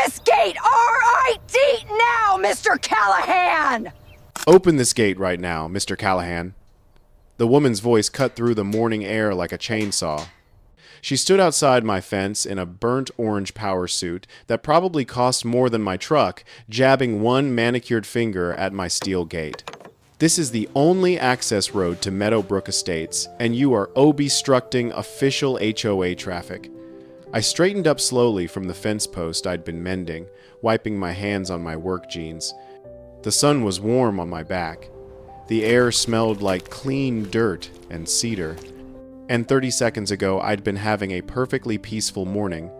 this gate R-I-T now, Mr. Callahan! Open this gate right now, Mr. Callahan. The woman's voice cut through the morning air like a chainsaw. She stood outside my fence in a burnt orange power suit that probably cost more than my truck, jabbing one manicured finger at my steel gate. This is the only access road to Meadowbrook Estates, and you are obstructing official HOA traffic. I straightened up slowly from the fence post I'd been mending, wiping my hands on my work jeans. The sun was warm on my back. The air smelled like clean dirt and cedar. And 30 seconds ago, I'd been having a perfectly peaceful morning.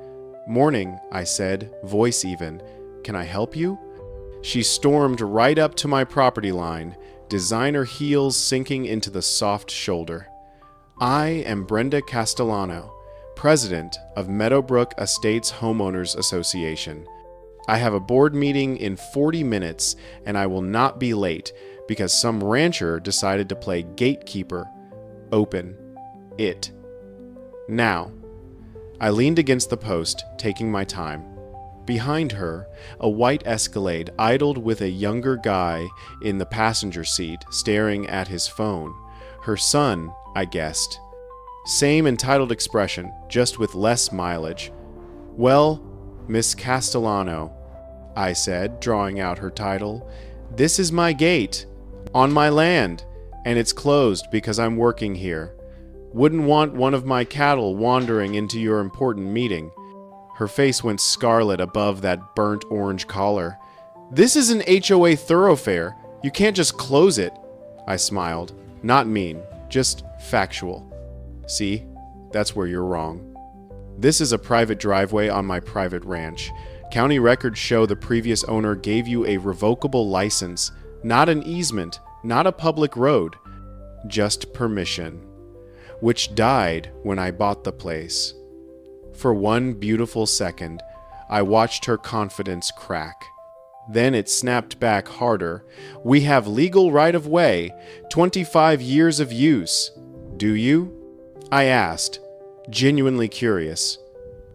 Morning, I said, voice even. Can I help you? She stormed right up to my property line, designer heels sinking into the soft shoulder. I am Brenda Castellano, president of Meadowbrook Estates Homeowners Association. I have a board meeting in 40 minutes, and I will not be late because some rancher decided to play gatekeeper. Open it. Now. I leaned against the post, taking my time. Behind her, a white Escalade idled with a younger guy in the passenger seat, staring at his phone. Her son, I guessed. Same entitled expression, just with less mileage. Well, Miss Castellano, I said, drawing out her title, this is my gate, on my land, and it's closed because I'm working here. Wouldn't want one of my cattle wandering into your important meeting. Her face went scarlet above that burnt orange collar. This is an HOA thoroughfare. You can't just close it. I smiled. Not mean, just factual. See, that's where you're wrong. This is a private driveway on my private ranch. County records show the previous owner gave you a revocable license, not an easement, not a public road, just permission, which died when I bought the place. For one beautiful second, I watched her confidence crack. Then it snapped back harder. We have legal right-of-way, 25 years of use. Do you? I asked, genuinely curious.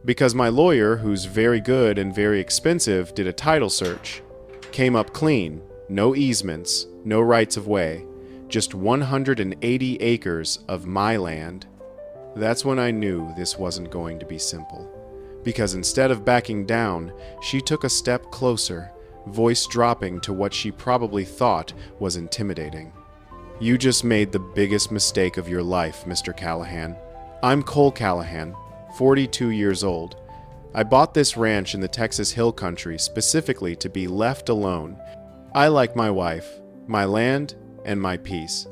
Because my lawyer, who's very good and very expensive, did a title search. Came up clean, no easements, no rights-of-way, just 180 acres of my land. That's when I knew this wasn't going to be simple. Because instead of backing down, she took a step closer, voice dropping to what she probably thought was intimidating. You just made the biggest mistake of your life, Mr. Callahan. I'm Cole Callahan, 42 years old. I bought this ranch in the Texas Hill Country specifically to be left alone. I like my wife, my land, and my peace.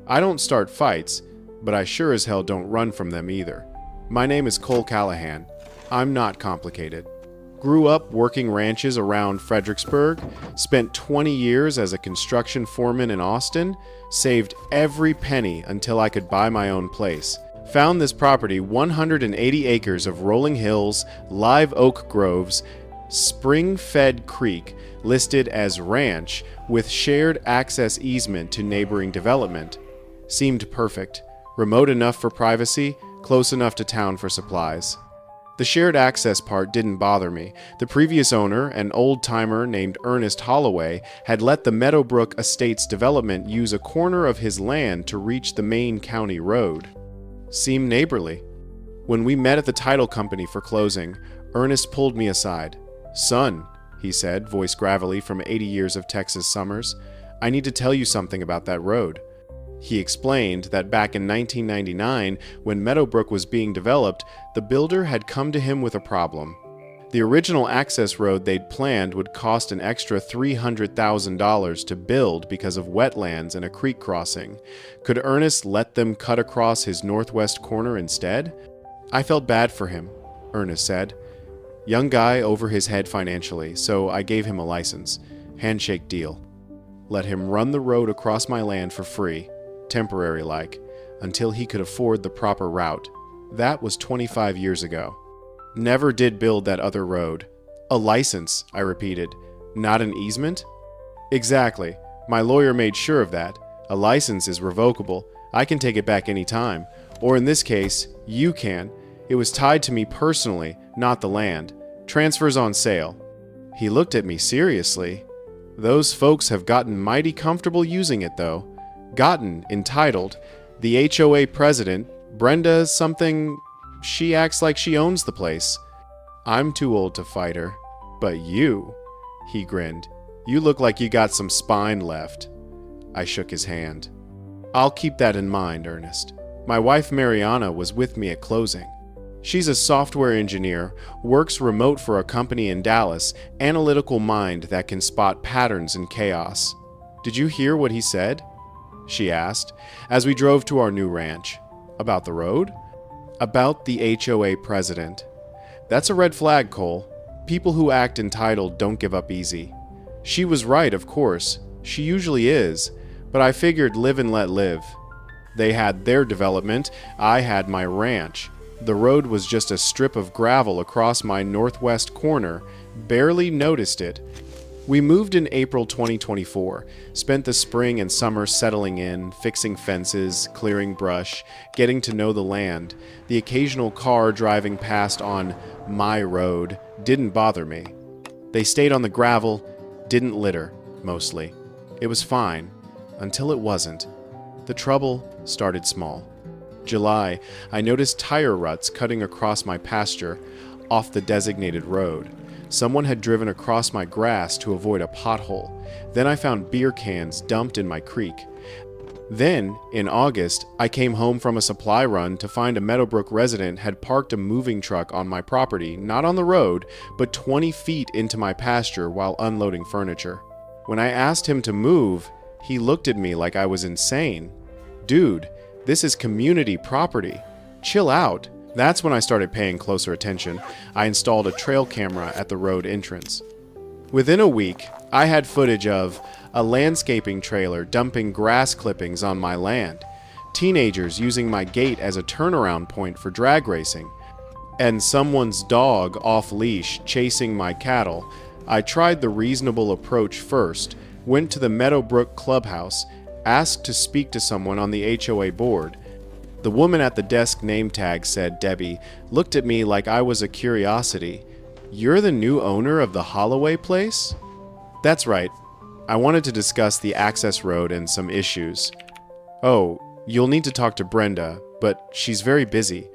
I don't start fights, but I sure as hell don't run from them either. My name is Cole Callahan. I'm not complicated. Grew up working ranches around Fredericksburg, spent 20 years as a construction foreman in Austin, saved every penny until I could buy my own place. Found this property 180 acres of rolling hills, live oak groves, spring-fed creek listed as ranch with shared access easement to neighboring development. Seemed perfect. Remote enough for privacy, close enough to town for supplies. The shared access part didn't bother me. The previous owner, an old-timer named Ernest Holloway, had let the Meadowbrook Estates development use a corner of his land to reach the main county road. Seemed neighborly. When we met at the title company for closing, Ernest pulled me aside. Son, he said, voice gravelly from 80 years of Texas summers, I need to tell you something about that road. He explained that back in 1999, when Meadowbrook was being developed, the builder had come to him with a problem. The original access road they'd planned would cost an extra $300,000 to build because of wetlands and a creek crossing. Could Ernest let them cut across his northwest corner instead? I felt bad for him, Ernest said. Young guy over his head financially, so I gave him a license. Handshake deal. Let him run the road across my land for free, temporary-like, until he could afford the proper route. That was 25 years ago. Never did build that other road. A license, I repeated. Not an easement? Exactly. My lawyer made sure of that. A license is revocable. I can take it back any time. Or in this case, you can. It was tied to me personally, not the land. Transfers on sale. He looked at me seriously. Those folks have gotten mighty comfortable using it, though. Gotten entitled, the HOA president, Brenda something, she acts like she owns the place. I'm too old to fight her. But you, he grinned, you look like you got some spine left. I shook his hand. I'll keep that in mind, Ernest. My wife Mariana was with me at closing. She's a software engineer, works remote for a company in Dallas, analytical mind that can spot patterns in chaos. Did you hear what he said? She asked, as we drove to our new ranch. About the road? About the HOA president. That's a red flag, Cole. People who act entitled don't give up easy. She was right, of course. She usually is. But I figured live and let live. They had their development, I had my ranch. The road was just a strip of gravel across my northwest corner, barely noticed it. We moved in April 2024, spent the spring and summer settling in, fixing fences, clearing brush, getting to know the land. The occasional car driving past on my road didn't bother me. They stayed on the gravel, didn't litter, mostly. It was fine, until it wasn't. The trouble started small. July, I noticed tire ruts cutting across my pasture off the designated road. Someone had driven across my grass to avoid a pothole. Then I found beer cans dumped in my creek. Then, in August, I came home from a supply run to find a Meadowbrook resident had parked a moving truck on my property, not on the road, but 20 feet into my pasture while unloading furniture. When I asked him to move, he looked at me like I was insane. Dude, this is community property. Chill out. That's when I started paying closer attention. I installed a trail camera at the road entrance. Within a week, I had footage of a landscaping trailer dumping grass clippings on my land, teenagers using my gate as a turnaround point for drag racing, and someone's dog off-leash chasing my cattle. I tried the reasonable approach first, went to the Meadowbrook clubhouse, asked to speak to someone on the HOA board. The woman at the desk name tag said Debbie, looked at me like I was a curiosity. You're the new owner of the Holloway place? That's right. I wanted to discuss the access road and some issues. Oh, you'll need to talk to Brenda, but she's very busy.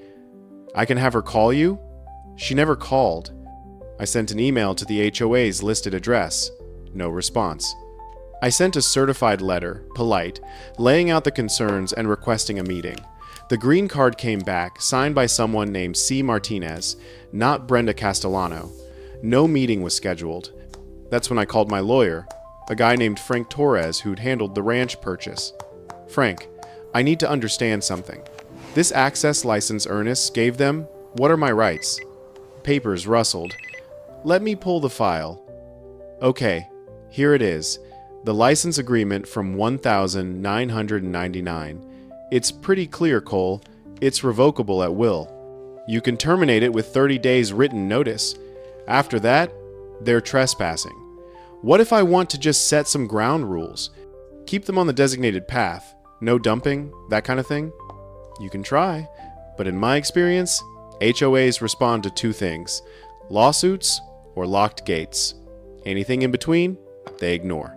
I can have her call you? She never called. I sent an email to the HOA's listed address. No response. I sent a certified letter, polite, laying out the concerns and requesting a meeting. The green card came back, signed by someone named C. Martinez, not Brenda Castellano. No meeting was scheduled. That's when I called my lawyer, a guy named Frank Torres who'd handled the ranch purchase. Frank, I need to understand something. This access license Ernest gave them, what are my rights? Papers rustled. Let me pull the file. Okay, here it is. The license agreement from 1999. It's pretty clear, Cole. It's revocable at will. You can terminate it with 30 days written notice. After that, they're trespassing. What if I want to just set some ground rules? Keep them on the designated path. No dumping, that kind of thing? You can try, but in my experience, HOAs respond to two things: lawsuits or locked gates. Anything in between, they ignore.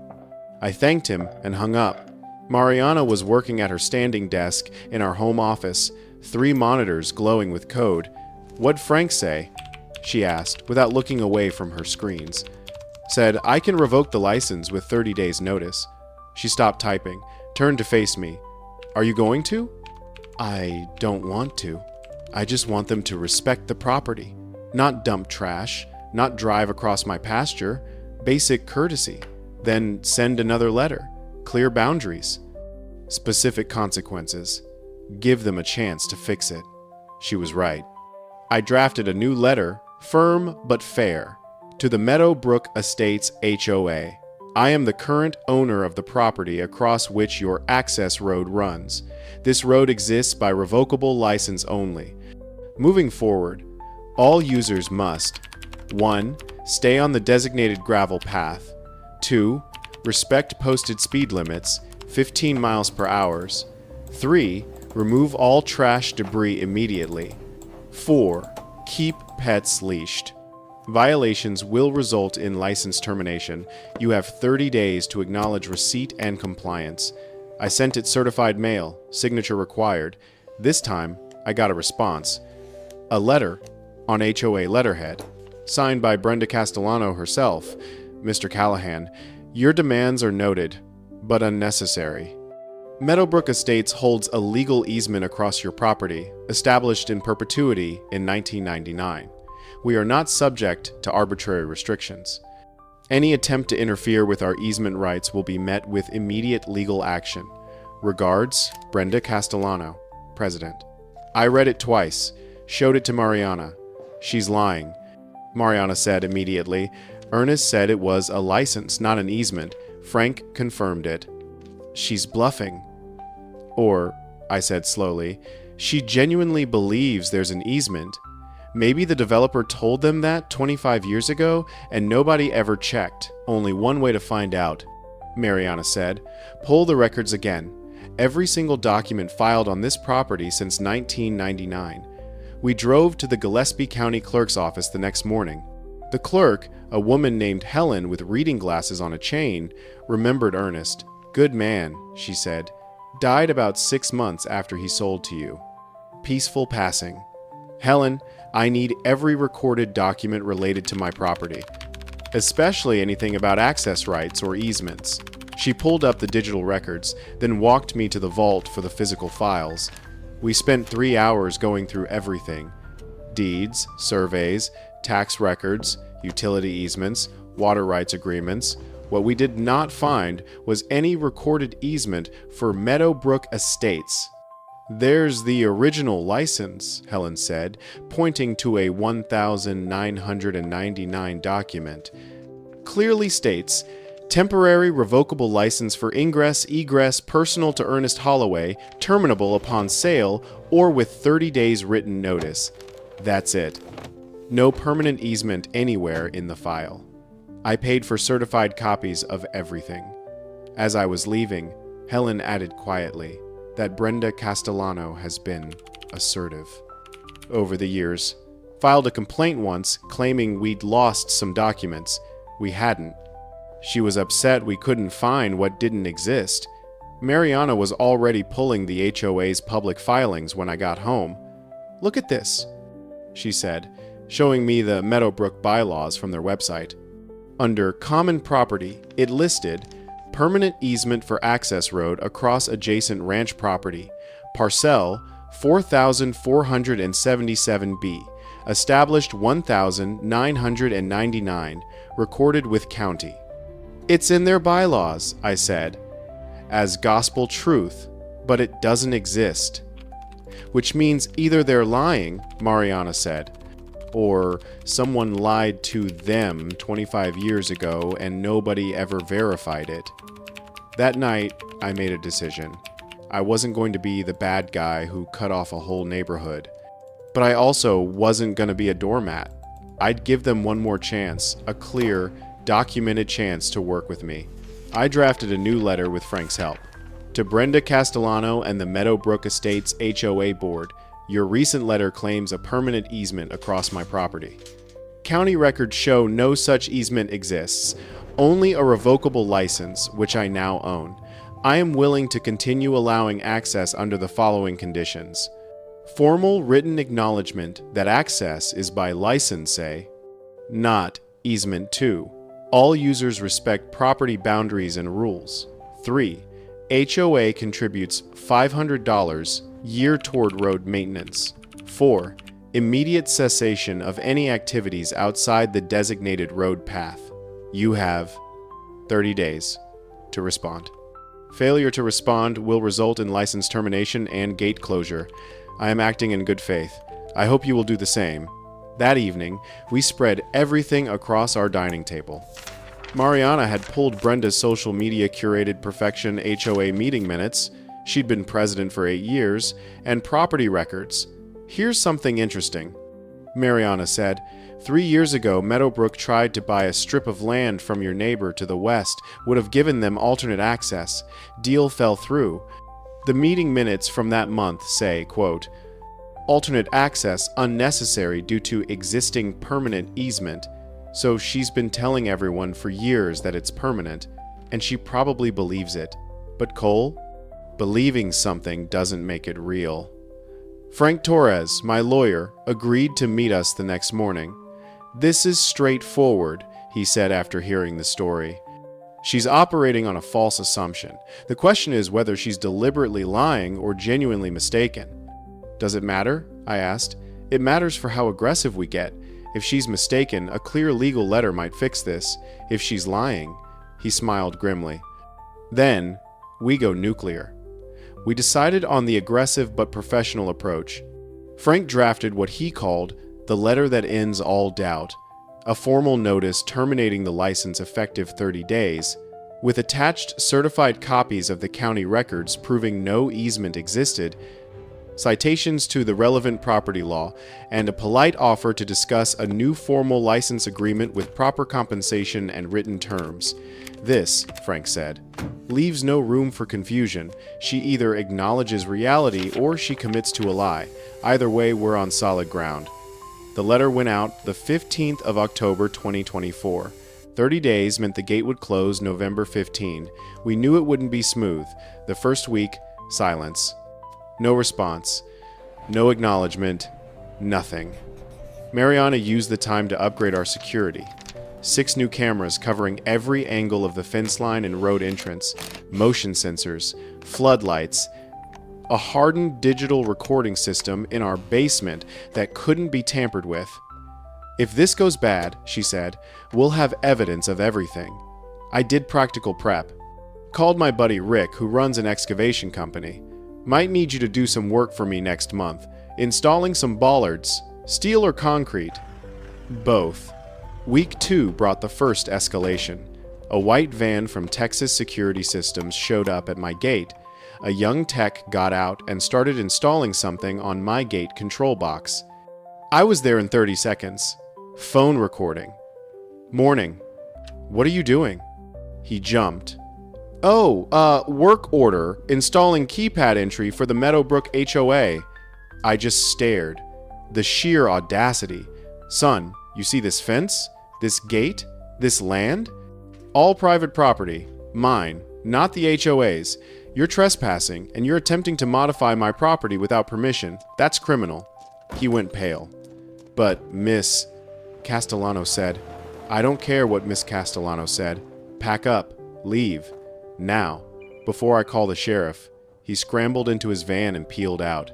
I thanked him and hung up. Mariana was working at her standing desk in our home office, 3 monitors glowing with code. What'd Frank say? She asked, without looking away from her screens. Said, I can revoke the license with 30 days notice. She stopped typing, turned to face me. Are you going to? I don't want to. I just want them to respect the property. Not dump trash, not drive across my pasture. Basic courtesy. Then send another letter. Clear boundaries. Specific consequences. Give them a chance to fix it. She was right. I drafted a new letter, firm but fair, to the Meadowbrook Estates HOA. I am the current owner of the property across which your access road runs. This road exists by revocable license only. Moving forward, all users must 1. Stay on the designated gravel path. 2. Respect posted speed limits, 15 miles per hour. 3. Remove all trash debris immediately. 4. Keep pets leashed. Violations will result in license termination. You have 30 days to acknowledge receipt and compliance. I sent it certified mail, signature required. This time, I got a response. A letter on HOA letterhead, signed by Brenda Castellano herself. Mr. Callahan, your demands are noted, but unnecessary. Meadowbrook Estates holds a legal easement across your property, established in perpetuity in 1999. We are not subject to arbitrary restrictions. Any attempt to interfere with our easement rights will be met with immediate legal action. Regards, Brenda Castellano, President. I read it twice, showed it to Mariana. She's lying. Mariana said immediately. Ernest said it was a license, not an easement. Frank confirmed it. She's bluffing. Or, I said slowly, she genuinely believes there's an easement. Maybe the developer told them that 25 years ago and nobody ever checked. Only one way to find out, Mariana said. Pull the records again. Every single document filed on this property since 1999. We drove to the Gillespie County Clerk's office the next morning. The clerk, a woman named Helen with reading glasses on a chain, remembered Ernest. Good man, she said. Died about 6 months after he sold to you. Peaceful passing. Helen, I need every recorded document related to my property, especially anything about access rights or easements. She pulled up the digital records, then walked me to the vault for the physical files. We spent 3 hours going through everything. Deeds, surveys, tax records, utility easements, water rights agreements. What we did not find was any recorded easement for Meadowbrook Estates. There's the original license, Helen said, pointing to a 1999 document. Clearly states, temporary revocable license for ingress, egress, personal to Ernest Holloway, terminable upon sale or with 30 days written notice. That's it. No permanent easement anywhere in the file. I paid for certified copies of everything. As I was leaving, Helen added quietly that Brenda Castellano has been assertive. Over the years, filed a complaint once claiming we'd lost some documents. We hadn't. She was upset we couldn't find what didn't exist. Mariana was already pulling the HOA's public filings when I got home. Look at this, she said, showing me the Meadowbrook bylaws from their website. Under Common Property, it listed permanent easement for access road across adjacent ranch property, parcel 4477B, established 1999, recorded with county. It's in their bylaws, I said, as gospel truth, but it doesn't exist. Which means either they're lying, Mariana said, or someone lied to them 25 years ago and nobody ever verified it. That night, I made a decision. I wasn't going to be the bad guy who cut off a whole neighborhood, but I also wasn't going to be a doormat. I'd give them one more chance, a clear, documented chance to work with me. I drafted a new letter with Frank's help. To Brenda Castellano and the Meadowbrook Estates HOA Board, your recent letter claims a permanent easement across my property. County records show no such easement exists, only a revocable license, which I now own. I am willing to continue allowing access under the following conditions. Formal written acknowledgement that access is by license, say, not easement 2. All users respect property boundaries and rules. 3. HOA contributes $500 year toward road maintenance. 4. Immediate cessation of any activities outside the designated road path. You have 30 days to respond. Failure to respond will result in license termination and gate closure. I am acting in good faith. I hope you will do the same. That evening, we spread everything across our dining table. Mariana had pulled Brenda's social media curated perfection HOA meeting minutes. She'd been president for 8 years, and property records. Here's something interesting, Mariana said. 3 years ago, Meadowbrook tried to buy a strip of land from your neighbor to the west, would have given them alternate access. Deal fell through. The meeting minutes from that month say, quote, alternate access unnecessary due to existing permanent easement. So she's been telling everyone for years that it's permanent, and she probably believes it. But Cole? Believing something doesn't make it real. Frank Torres, my lawyer, agreed to meet us the next morning. "This is straightforward," he said after hearing the story. "She's operating on a false assumption. The question is whether she's deliberately lying or genuinely mistaken." "Does it matter?" I asked. "It matters for how aggressive we get. If she's mistaken, a clear legal letter might fix this. If she's lying..." He smiled grimly. "Then, we go nuclear." We decided on the aggressive but professional approach. Frank drafted what he called the letter that ends all doubt, a formal notice terminating the license effective 30 days, with attached certified copies of the county records proving no easement existed, citations to the relevant property law, and a polite offer to discuss a new formal license agreement with proper compensation and written terms. "This," Frank said, "leaves no room for confusion. She either acknowledges reality or she commits to a lie. Either way, we're on solid ground." The letter went out the 15th of October 2024. 30 days meant the gate would close November 15. We knew it wouldn't be smooth. The first week, silence. No response. No acknowledgement. Nothing. Mariana used the time to upgrade our security. 6 new cameras covering every angle of the fence line and road entrance, motion sensors, floodlights, a hardened digital recording system in our basement that couldn't be tampered with. "If this goes bad," she said, "we'll have evidence of everything." I did practical prep. Called my buddy Rick, who runs an excavation company. "Might need you to do some work for me next month. Installing some bollards. Steel or concrete?" "Both." Week 2 brought the first escalation. A white van from Texas Security Systems showed up at my gate. A young tech got out and started installing something on my gate control box. I was there in 30 seconds. Phone recording. "Morning. What are you doing?" He jumped. "Oh, work order, installing keypad entry for the Meadowbrook HOA." I just stared. The sheer audacity. "Son, you see this fence? This gate? This land? All private property. Mine, not the HOA's. You're trespassing, and you're attempting to modify my property without permission. That's criminal." He went pale. "But, Miss..." Castellano said. "I don't care what Miss Castellano said. Pack up. Leave. Now. Before I call the sheriff." He scrambled into his van and peeled out.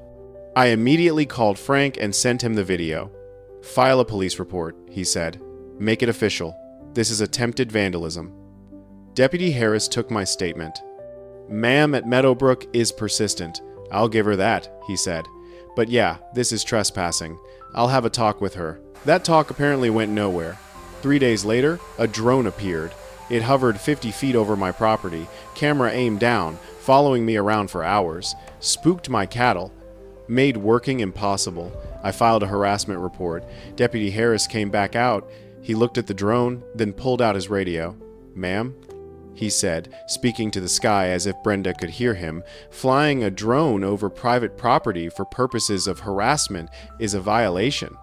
I immediately called Frank and sent him the video. "File a police report," he said. "Make it official. This is attempted vandalism." Deputy Harris took my statement. "Ma'am at Meadowbrook is persistent. I'll give her that," he said. "But yeah, this is trespassing. I'll have a talk with her." That talk apparently went nowhere. 3 days later, a drone appeared. It hovered 50 feet over my property, camera aimed down, following me around for hours, spooked my cattle, made working impossible. I filed a harassment report. Deputy Harris came back out. He looked at the drone, then pulled out his radio. "Ma'am?" he said, speaking to the sky as if Brenda could hear him. "Flying a drone over private property for purposes of harassment is a violation.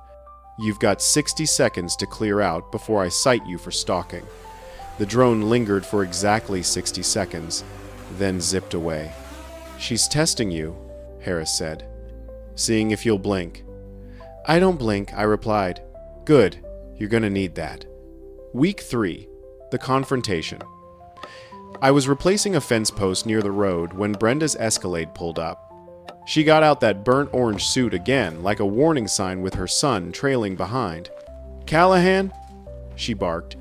You've got 60 seconds to clear out before I cite you for stalking." The drone lingered for exactly 60 seconds, then zipped away. "She's testing you," Harris said. "Seeing if you'll blink." "I don't blink," I replied. "Good. You're gonna need that." Week 3. The confrontation. I was replacing a fence post near the road when Brenda's Escalade pulled up. She got out that burnt orange suit again, like a warning sign with her son trailing behind. "Callahan?" she barked.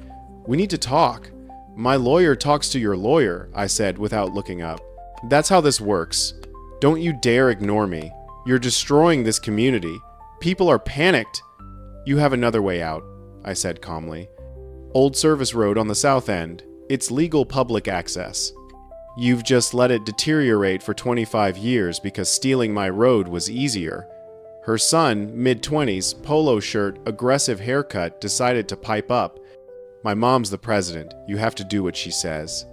"We need to talk." "My lawyer talks to your lawyer," I said without looking up. "That's how this works. Don't you dare ignore me. You're destroying this community. People are panicked." "You have another way out," I said calmly. "Old Service Road on the south end. It's legal public access. You've just let it deteriorate for 25 years because stealing my road was easier." Her son, mid-20s, polo shirt, aggressive haircut, decided to pipe up. "My mom's the president. You have to do what she says."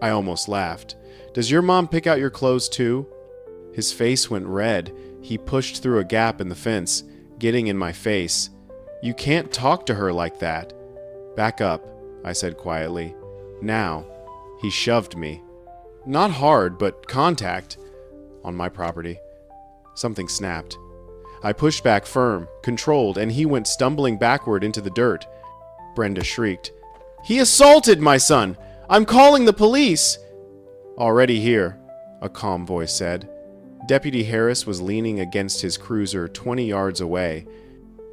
I almost laughed. "Does your mom pick out your clothes too?" His face went red. He pushed through a gap in the fence, getting in my face. "You can't talk to her like that." "Back up," I said quietly. "Now." He shoved me. Not hard, but contact. On my property. Something snapped. I pushed back firm, controlled, and he went stumbling backward into the dirt. Brenda shrieked. "He assaulted my son! I'm calling the police!" "Already here," a calm voice said. Deputy Harris was leaning against his cruiser 20 yards away.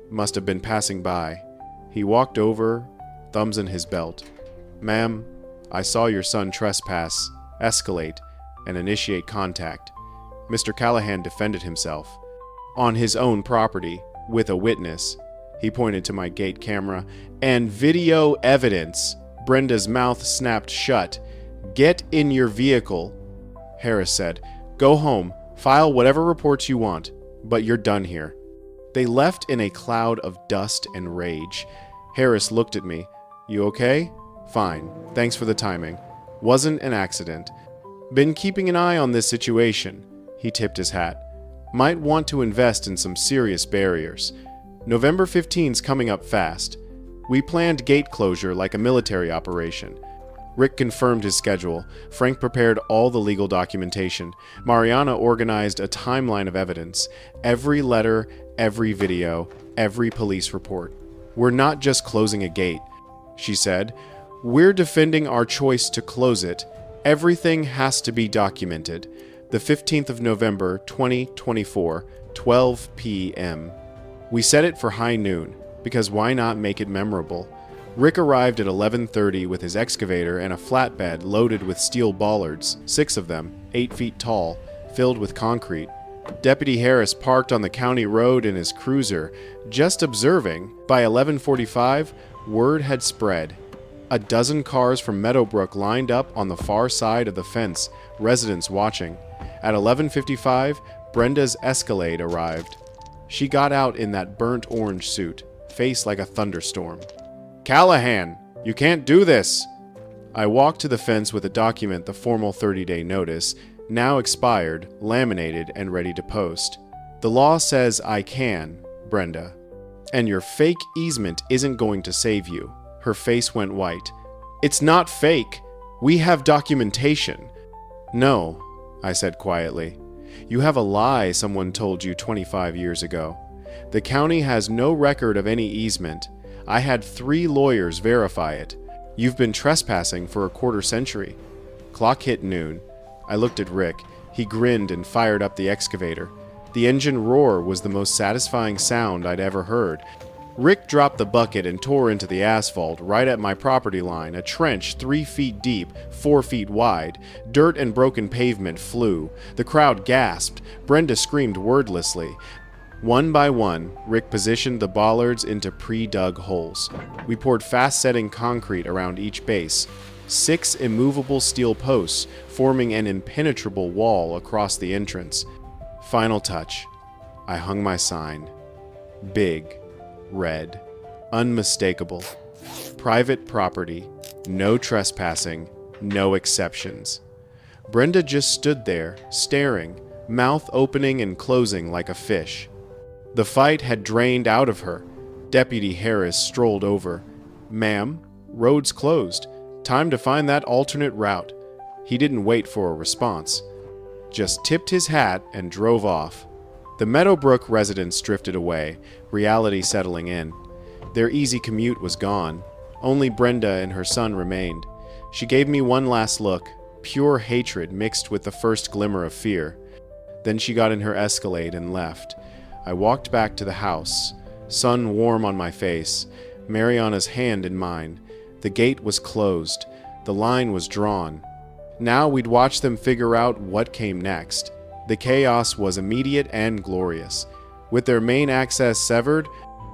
Must have been passing by. He walked over, thumbs in his belt. "Ma'am, I saw your son trespass, escalate, and initiate contact." Mr. Callahan defended himself. "On his own property, with a witness." He pointed to my gate camera. "And video evidence." Brenda's mouth snapped shut. "Get in your vehicle." Harris said, "Go home, file whatever reports you want, but you're done here." They left in a cloud of dust and rage. Harris looked at me. "You okay?" "Fine. Thanks for the timing. Wasn't an accident. Been keeping an eye on this situation." He tipped his hat. "Might want to invest in some serious barriers. November 15's coming up fast. We planned gate closure like a military operation." Rick confirmed his schedule. Frank prepared all the legal documentation. Mariana organized a timeline of evidence. Every letter, every video, every police report. "We're not just closing a gate," she said. "We're defending our choice to close it. Everything has to be documented. The 15th of November, 2024, 12 p.m. We set it for high noon, because why not make it memorable? Rick arrived at 11:30 with his excavator and a flatbed loaded with steel bollards, 6 of them, 8 feet tall, filled with concrete. Deputy Harris parked on the county road in his cruiser, just observing. By 11:45, word had spread. A dozen cars from Meadowbrook lined up on the far side of the fence, residents watching. At 11:55, Brenda's Escalade arrived. She got out in that burnt orange suit, face like a thunderstorm. "Callahan, you can't do this!" I walked to the fence with a document, the formal 30-day notice, now expired, laminated, and ready to post. "The law says I can, Brenda. And your fake easement isn't going to save you." Her face went white. "It's not fake. We have documentation." "No," I said quietly. "You have a lie someone told you 25 years ago. The county has no record of any easement. I had 3 lawyers verify it. You've been trespassing for a quarter century." Clock hit noon. I looked at Rick. He grinned and fired up the excavator. The engine roar was the most satisfying sound I'd ever heard. Rick dropped the bucket and tore into the asphalt right at my property line, a trench 3 feet deep, 4 feet wide. Dirt and broken pavement flew. The crowd gasped. Brenda screamed wordlessly. One by one, Rick positioned the bollards into pre-dug holes. We poured fast-setting concrete around each base. 6 immovable steel posts, forming an impenetrable wall across the entrance. Final touch. I hung my sign. Big. Red. Unmistakable. Private property. No trespassing. No exceptions. Brenda just stood there, staring, mouth opening and closing like a fish. The fight had drained out of her. Deputy Harris strolled over. "Ma'am, road's closed. Time to find that alternate route." He didn't wait for a response. Just tipped his hat and drove off. The Meadowbrook residents drifted away, reality settling in. Their easy commute was gone. Only Brenda and her son remained. She gave me one last look, pure hatred mixed with the first glimmer of fear. Then she got in her Escalade and left. I walked back to the house, sun warm on my face, Mariana's hand in mine. The gate was closed. The line was drawn. Now we'd watch them figure out what came next. The chaos was immediate and glorious. With their main access severed,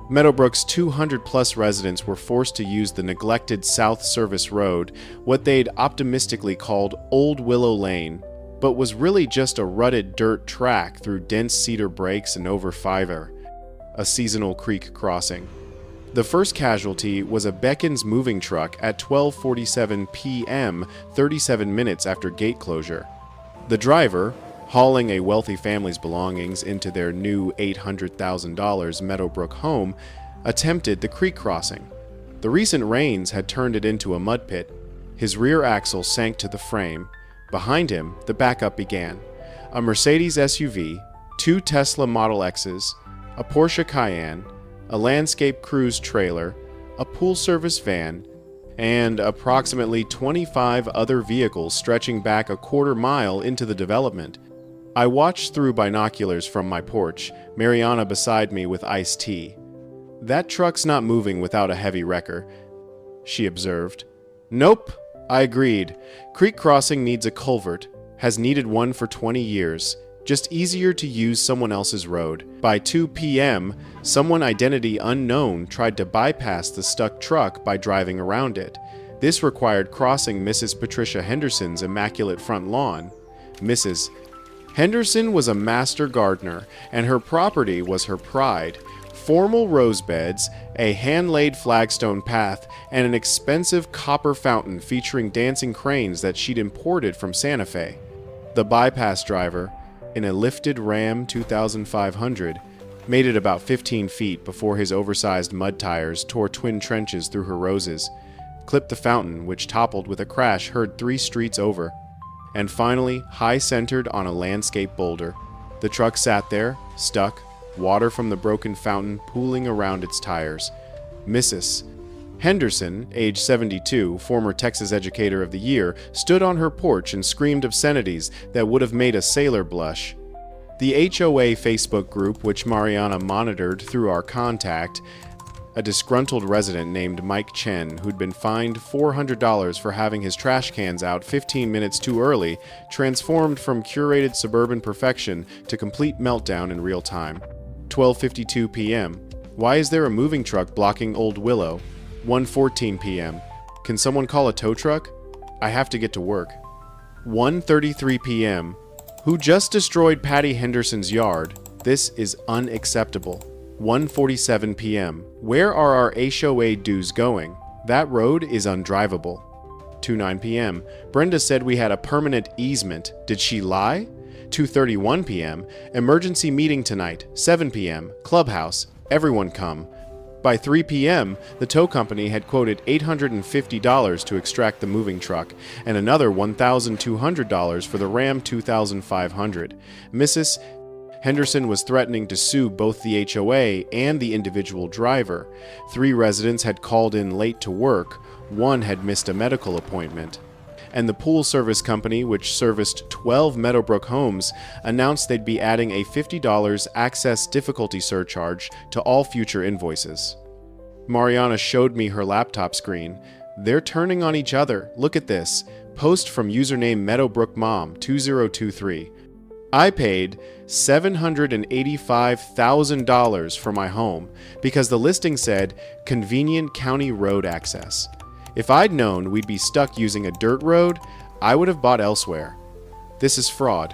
Meadowbrook's 200-plus residents were forced to use the neglected South Service Road, what they'd optimistically called Old Willow Lane, but was really just a rutted dirt track through dense cedar breaks and over Fiver, a seasonal creek crossing. The first casualty was a Beckons moving truck at 12:47 p.m., 37 minutes after gate closure. The driver, hauling a wealthy family's belongings into their new $800,000 Meadowbrook home, attempted the creek crossing. The recent rains had turned it into a mud pit. His rear axle sank to the frame. Behind him, the backup began. A Mercedes SUV, 2 Tesla Model X's, a Porsche Cayenne, a landscape cruise trailer, a pool service van, and approximately 25 other vehicles stretching back a quarter-mile into the development. I watched through binoculars from my porch, Mariana beside me with iced tea. "That truck's not moving without a heavy wrecker," she observed. "Nope," I agreed. "Creek crossing needs a culvert. Has needed one for 20 years. Just easier to use someone else's road." By 2 p.m., someone identity unknown tried to bypass the stuck truck by driving around it. This required crossing Mrs. Patricia Henderson's immaculate front lawn. Mrs. Henderson was a master gardener, and her property was her pride. Formal rose beds, a hand-laid flagstone path, and an expensive copper fountain featuring dancing cranes that she'd imported from Santa Fe. The bypass driver, in a lifted Ram 2500, made it about 15 feet before his oversized mud tires tore twin trenches through her roses, clipped the fountain, which toppled with a crash heard 3 streets over, and finally high-centered on a landscape boulder. The truck sat there, stuck, water from the broken fountain pooling around its tires. Mrs. Henderson, age 72, former Texas Educator of the Year, stood on her porch and screamed obscenities that would have made a sailor blush. The HOA Facebook group, which Mariana monitored through our contact, a disgruntled resident named Mike Chen, who'd been fined $400 for having his trash cans out 15 minutes too early, transformed from curated suburban perfection to complete meltdown in real time. 12:52 p.m. Why is there a moving truck blocking Old Willow? 1:14 p.m. Can someone call a tow truck? I have to get to work. 1:33 p.m. Who just destroyed Patty Henderson's yard? This is unacceptable. 1:47 p.m. Where are our HOA dues going? That road is undrivable. 2:09 p.m. Brenda said we had a permanent easement. Did she lie? 2:31 p.m. Emergency meeting tonight. 7 p.m. Clubhouse. Everyone come. By 3 p.m., the tow company had quoted $850 to extract the moving truck, and another $1,200 for the Ram 2500. Mrs. Henderson was threatening to sue both the HOA and the individual driver. 3 residents had called in late to work. 1 had missed a medical appointment. And the pool service company, which serviced 12 Meadowbrook homes, announced they'd be adding a $50 access difficulty surcharge to all future invoices. Mariana showed me her laptop screen. They're turning on each other. Look at this. Post from username MeadowbrookMom2023. I paid $785,000 for my home because the listing said convenient county road access. If I'd known we'd be stuck using a dirt road, I would have bought elsewhere. This is fraud.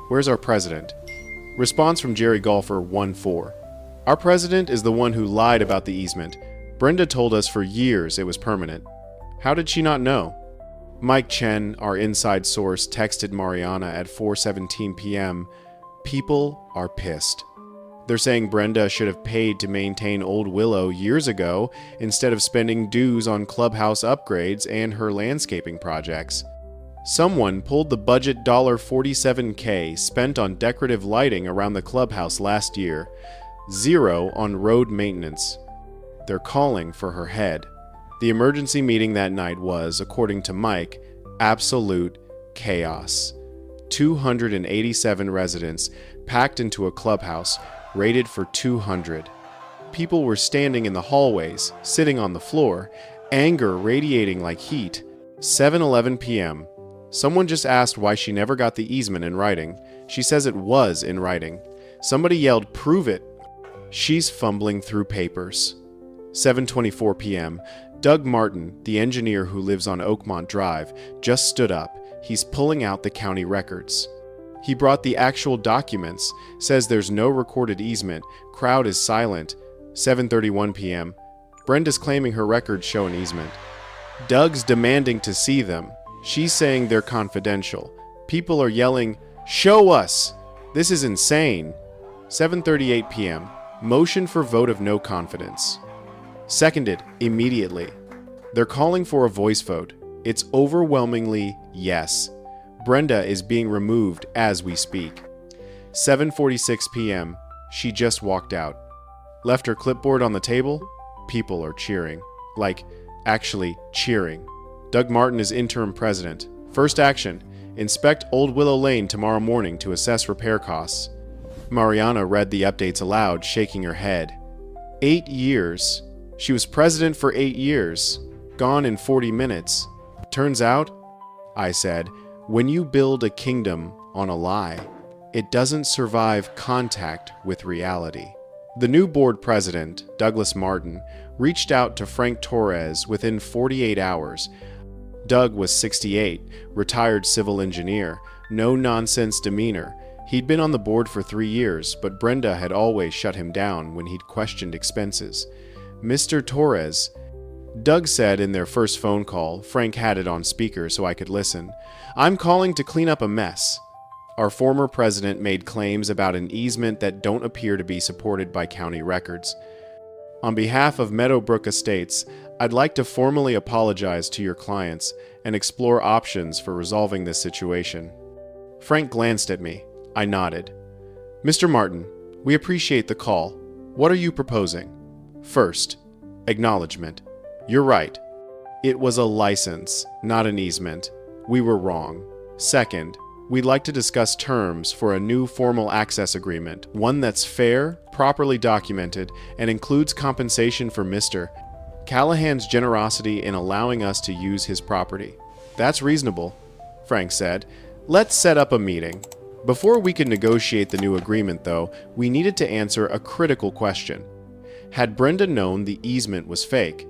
Where's our president? Response from Jerry Golfer 1-4. Our president is the one who lied about the easement. Brenda told us for years it was permanent. How did she not know? Mike Chen, our inside source, texted Mariana at 4:17 p.m. People are pissed. They're saying Brenda should have paid to maintain Old Willow years ago instead of spending dues on clubhouse upgrades and her landscaping projects. Someone pulled the budget $47K spent on decorative lighting around the clubhouse last year, 0 on road maintenance. They're calling for her head. The emergency meeting that night was, according to Mike, absolute chaos. 287 residents packed into a clubhouse rated for 200. People were standing in the hallways, sitting on the floor, anger radiating like heat. 7:11 p.m. Someone just asked why she never got the easement in writing. She says it was in writing. Somebody yelled, "Prove it." She's fumbling through papers. 7:24 p.m. Doug Martin, the engineer who lives on Oakmont Drive, just stood up. He's pulling out the county records. He brought the actual documents, says there's no recorded easement, crowd is silent. 7:31 p.m. Brenda's claiming her records show an easement. Doug's demanding to see them. She's saying they're confidential. People are yelling, "Show us! This is insane!" 7:38 p.m. Motion for vote of no confidence. Seconded immediately. They're calling for a voice vote. It's overwhelmingly yes. Brenda is being removed as we speak. 7:46 p.m. She just walked out. Left her clipboard on the table. People are cheering. Like, actually cheering. Doug Martin is interim president. First action, inspect Old Willow Lane tomorrow morning to assess repair costs. Mariana read the updates aloud, shaking her head. 8 years. She was president for 8 years. Gone in 40 minutes. Turns out, I said, when you build a kingdom on a lie, it doesn't survive contact with reality. The new board president, Douglas Martin, reached out to Frank Torres within 48 hours. Doug was 68, retired civil engineer, no-nonsense demeanor. He'd been on the board for 3 years, but Brenda had always shut him down when he'd questioned expenses. Mr. Torres, Doug said in their first phone call. Frank had it on speaker so I could listen. I'm calling to clean up a mess. Our former president made claims about an easement that don't appear to be supported by county records. On behalf of Meadowbrook Estates, I'd like to formally apologize to your clients and explore options for resolving this situation. Frank glanced at me. I nodded. Mr. Martin, we appreciate the call. What are you proposing? First, acknowledgement. You're right. It was a license, not an easement. We were wrong. Second, we'd like to discuss terms for a new formal access agreement, one that's fair, properly documented, and includes compensation for Mr. Callahan's generosity in allowing us to use his property. That's reasonable, Frank said. Let's set up a meeting. Before we could negotiate the new agreement, though, we needed to answer a critical question. Had Brenda known the easement was fake?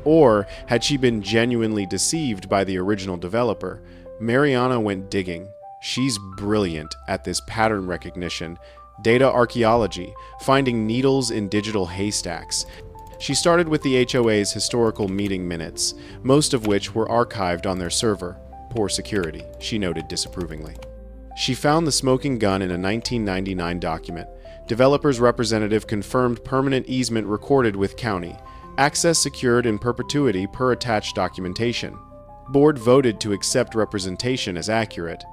Or had she been genuinely deceived by the original developer? Mariana went digging. She's brilliant at this pattern recognition, data archaeology, finding needles in digital haystacks. She started with the HOA's historical meeting minutes, most of which were archived on their server. Poor security, she noted disapprovingly. She found the smoking gun in a 1999 document. Developer's representative confirmed permanent easement recorded with county. Access secured in perpetuity per attached documentation. Board voted to accept representation as accurate.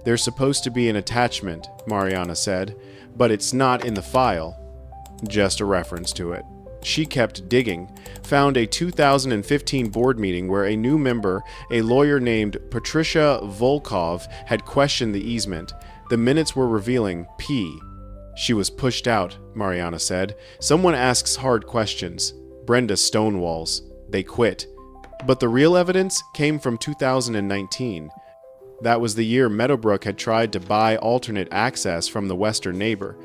There's supposed to be an attachment, Mariana said, but it's not in the file. Just a reference to it. She kept digging, found a 2015 board meeting where a new member, a lawyer named Patricia Volkov, had questioned the easement. The minutes were revealing P. She was pushed out, Mariana said. Someone asks hard questions. Brenda stonewalls. They quit. But the real evidence came from 2019. That was the year Meadowbrook had tried to buy alternate access from the western neighbor.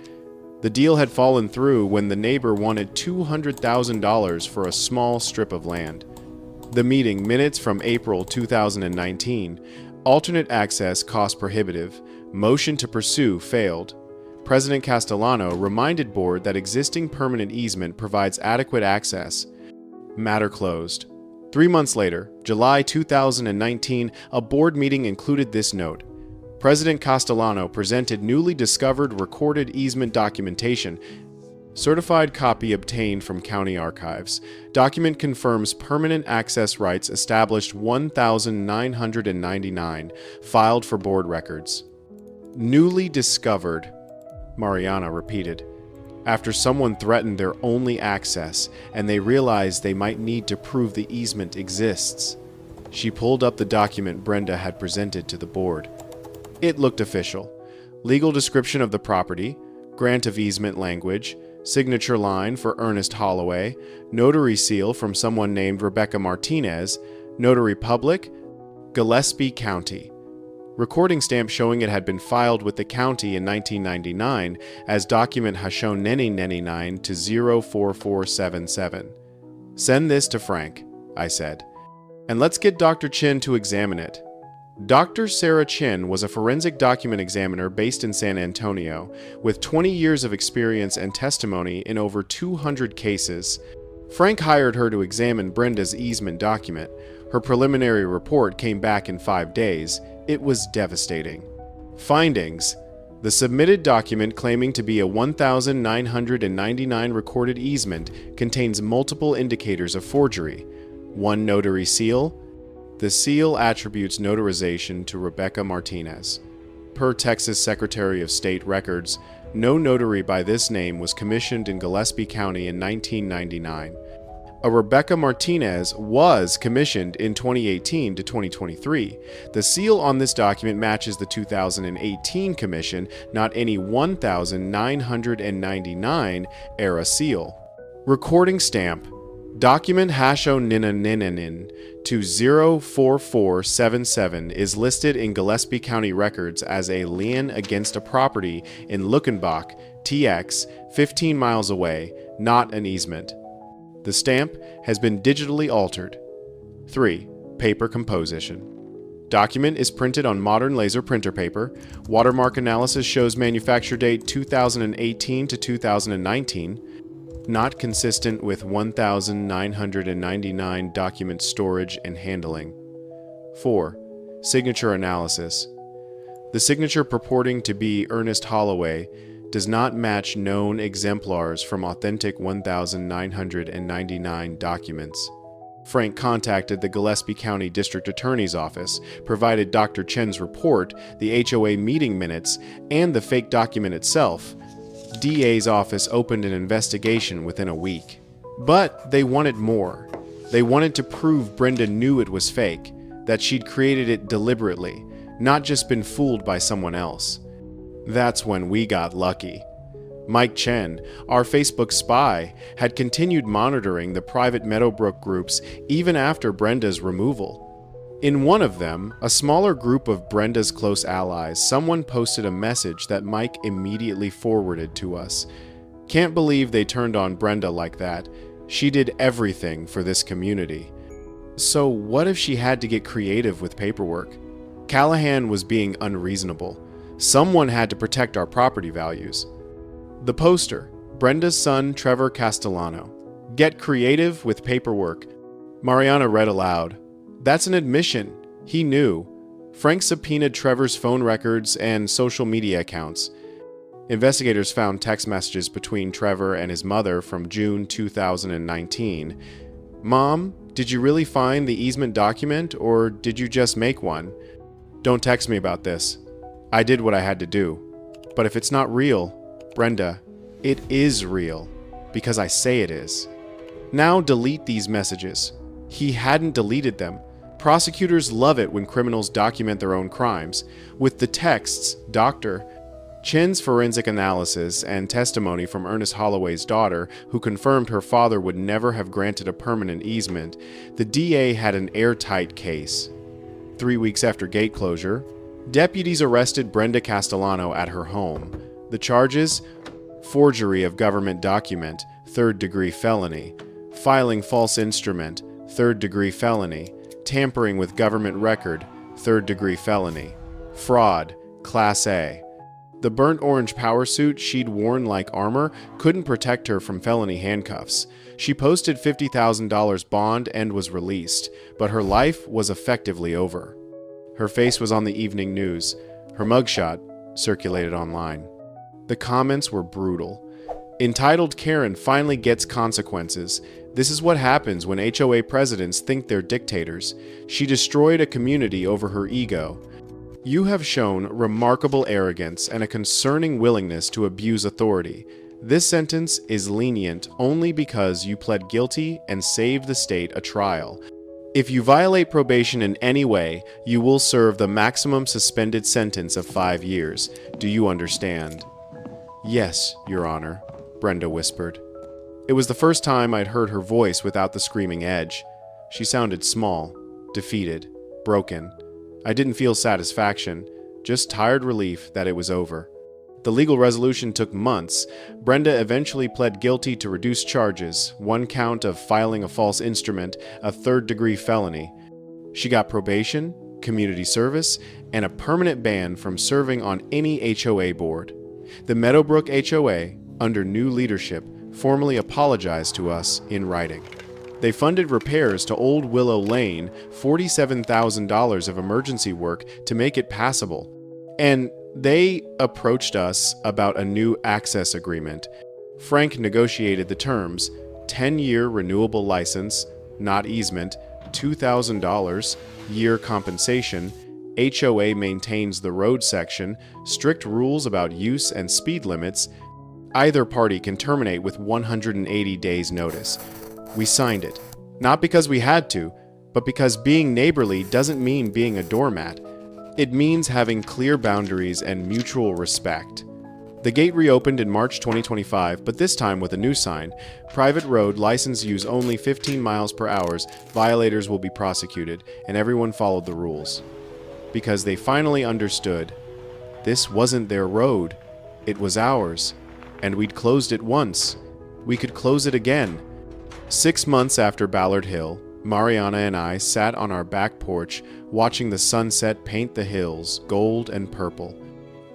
The deal had fallen through when the neighbor wanted $200,000 for a small strip of land. The meeting minutes from April 2019. Alternate access cost prohibitive. Motion to pursue failed. President Castellano reminded board that existing permanent easement provides adequate access. Matter closed. 3 months later, July 2019, a board meeting included this note. President Castellano presented newly discovered recorded easement documentation. Certified copy obtained from county archives. Document confirms permanent access rights established 1999, filed for board records. Newly discovered, Mariana repeated. After someone threatened their only access, and they realized they might need to prove the easement exists. She pulled up the document Brenda had presented to the board. It looked official. Legal description of the property, grant of easement language, signature line for Ernest Holloway, notary seal from someone named Rebecca Martinez, notary public, Gillespie County. Recording stamp showing it had been filed with the county in 1999 as document Hashoneni-99 to 04477. Send this to Frank, I said. And let's get Dr. Chin to examine it. Dr. Sarah Chin was a forensic document examiner based in San Antonio, with 20 years of experience and testimony in over 200 cases. Frank hired her to examine Brenda's easement document. Her preliminary report came back in 5 days. It was devastating. Findings: The submitted document claiming to be a 1,999 recorded easement contains multiple indicators of forgery. One notary seal. The seal attributes notarization to Rebecca Martinez. Per Texas Secretary of State records, no notary by this name was commissioned in Gillespie County in 1999. A Rebecca Martinez was commissioned in 2018 to 2023. The seal on this document matches the 2018 commission, not any 1,999 era seal. Recording stamp. Document Hasho-Ninaninanin to 04477 is listed in Gillespie County records as a lien against a property in Luckenbach, TX, 15 miles away, not an easement. The stamp has been digitally altered. 3. Paper composition. Document is printed on modern laser printer paper. Watermark analysis shows manufacture date 2018 to 2019. Not consistent with 1,999 document storage and handling. 4. Signature analysis. The signature purporting to be Ernest Holloway does not match known exemplars from authentic 1,999 documents. Frank contacted the Gillespie County District Attorney's Office, provided Dr. Chen's report, the HOA meeting minutes, and the fake document itself. DA's office opened an investigation within a week. But they wanted more. They wanted to prove Brenda knew it was fake, that she'd created it deliberately, not just been fooled by someone else. That's when we got lucky. Mike Chen, our Facebook spy, had continued monitoring the private Meadowbrook groups even after Brenda's removal. In one of them, a smaller group of Brenda's close allies, someone posted a message that Mike immediately forwarded to us. Can't believe they turned on Brenda like that. She did everything for this community. So what if she had to get creative with paperwork? Callahan was being unreasonable. Someone had to protect our property values. The poster, Brenda's son Trevor Castellano. Get creative with paperwork. Mariana read aloud. That's an admission. He knew. Frank subpoenaed Trevor's phone records and social media accounts. Investigators found text messages between Trevor and his mother from June 2019. Mom, did you really find the easement document, or did you just make one? Don't text me about this. I did what I had to do. But if it's not real, Brenda, it is real, because I say it is. Now delete these messages. He hadn't deleted them. Prosecutors love it when criminals document their own crimes. With the texts, Dr. Chen's forensic analysis and testimony from Ernest Holloway's daughter, who confirmed her father would never have granted a permanent easement, the DA had an airtight case. 3 weeks after gate closure, deputies arrested Brenda Castellano at her home. The charges? Forgery of government document, third-degree felony. Filing false instrument, third-degree felony. Tampering with government record, third-degree felony. Fraud, Class A. The burnt orange power suit she'd worn like armor couldn't protect her from felony handcuffs. She posted $50,000 bond and was released, but her life was effectively over. Her face was on the evening news. Her mugshot circulated online. The comments were brutal. Entitled Karen finally gets consequences. This is what happens when HOA presidents think they're dictators. She destroyed a community over her ego. You have shown remarkable arrogance and a concerning willingness to abuse authority. This sentence is lenient only because you pled guilty and saved the state a trial. If you violate probation in any way, you will serve the maximum suspended sentence of 5 years. Do you understand? Yes, Your Honor, Brenda whispered. It was the first time I'd heard her voice without the screaming edge. She sounded small, defeated, broken. I didn't feel satisfaction, just tired relief that it was over. The legal resolution took months. Brenda eventually pled guilty to reduced charges, 1 count of filing a false instrument, a third-degree felony. She got probation, community service, and a permanent ban from serving on any HOA board. The Meadowbrook HOA, under new leadership, formally apologized to us in writing. They funded repairs to Old Willow Lane, $47,000 of emergency work to make it passable. And They approached us about a new access agreement. Frank negotiated the terms: 10-year renewable license, not easement, $2,000, year compensation, HOA maintains the road section, strict rules about use and speed limits. Either party can terminate with 180 days notice. We signed it, not because we had to, but because being neighborly doesn't mean being a doormat. It means having clear boundaries and mutual respect. The gate reopened in March 2025, but this time with a new sign: private road, license use only 15 miles per hour, violators will be prosecuted, and everyone followed the rules. Because they finally understood. This wasn't their road, it was ours, and we'd closed it once. We could close it again. 6 months after Ballard Hill, Mariana and I sat on our back porch watching the sunset paint the hills gold and purple.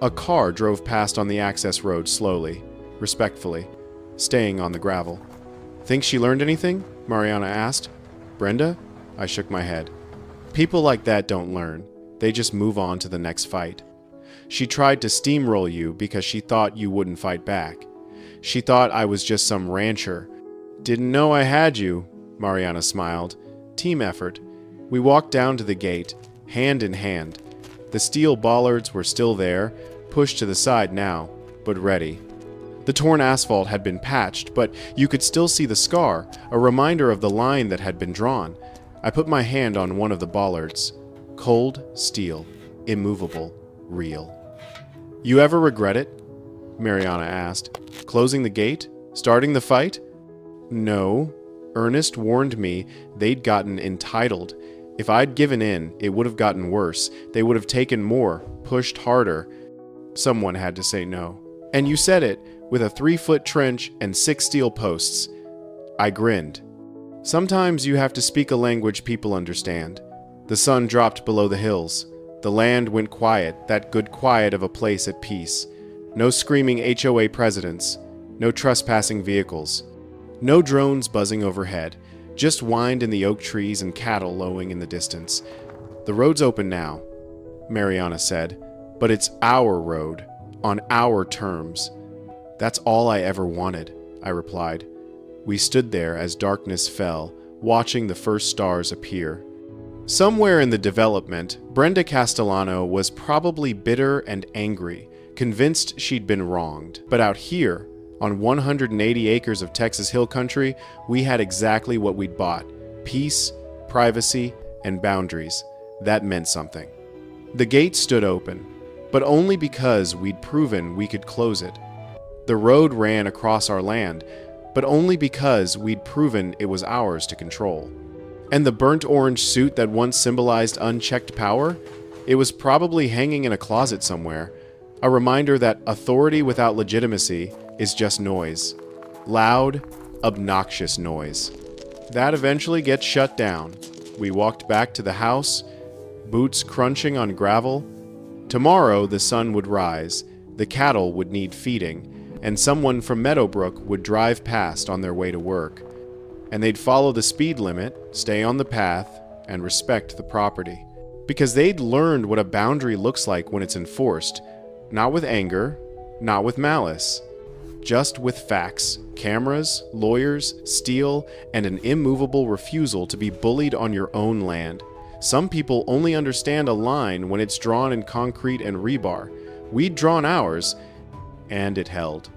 A car drove past on the access road slowly, respectfully, staying on the gravel. "Think she learned anything?" Mariana asked. "Brenda?" I shook my head. "People like that don't learn. They just move on to the next fight. She tried to steamroll you because she thought you wouldn't fight back. She thought I was just some rancher. Didn't know I had you," Mariana smiled. "Team effort." We walked down to the gate, hand in hand. The steel bollards were still there, pushed to the side now, but ready. The torn asphalt had been patched, but you could still see the scar, a reminder of the line that had been drawn. I put my hand on one of the bollards. Cold steel, immovable, real. "You ever regret it?" Mariana asked. "Closing the gate? Starting the fight?" "No. Ernest warned me they'd gotten entitled. If I'd given in, it would have gotten worse. They would have taken more, pushed harder. Someone had to say no. And you said it, with a 3-foot trench and 6 steel posts." I grinned. "Sometimes you have to speak a language people understand." The sun dropped below the hills. The land went quiet, that good quiet of a place at peace. No screaming HOA presidents, no trespassing vehicles, no drones buzzing overhead, just wind in the oak trees and cattle lowing in the distance. "The road's open now," Mariana said, "but it's our road, on our terms." "That's all I ever wanted," I replied. We stood there as darkness fell, watching the first stars appear. Somewhere in the development, Brenda Castellano was probably bitter and angry, convinced she'd been wronged. But out here, on 180 acres of Texas Hill Country, we had exactly what we'd bought: peace, privacy, and boundaries. That meant something. The gate stood open, but only because we'd proven we could close it. The road ran across our land, but only because we'd proven it was ours to control. And the burnt orange suit that once symbolized unchecked power? It was probably hanging in a closet somewhere, a reminder that authority without legitimacy is just noise. Loud, obnoxious noise. That eventually gets shut down. We walked back to the house, boots crunching on gravel. Tomorrow the sun would rise, the cattle would need feeding, and someone from Meadowbrook would drive past on their way to work. And they'd follow the speed limit, stay on the path, and respect the property. Because they'd learned what a boundary looks like when it's enforced, not with anger, not with malice, just with facts, cameras, lawyers, steel, and an immovable refusal to be bullied on your own land. Some people only understand a line when it's drawn in concrete and rebar. We'd drawn ours, and it held.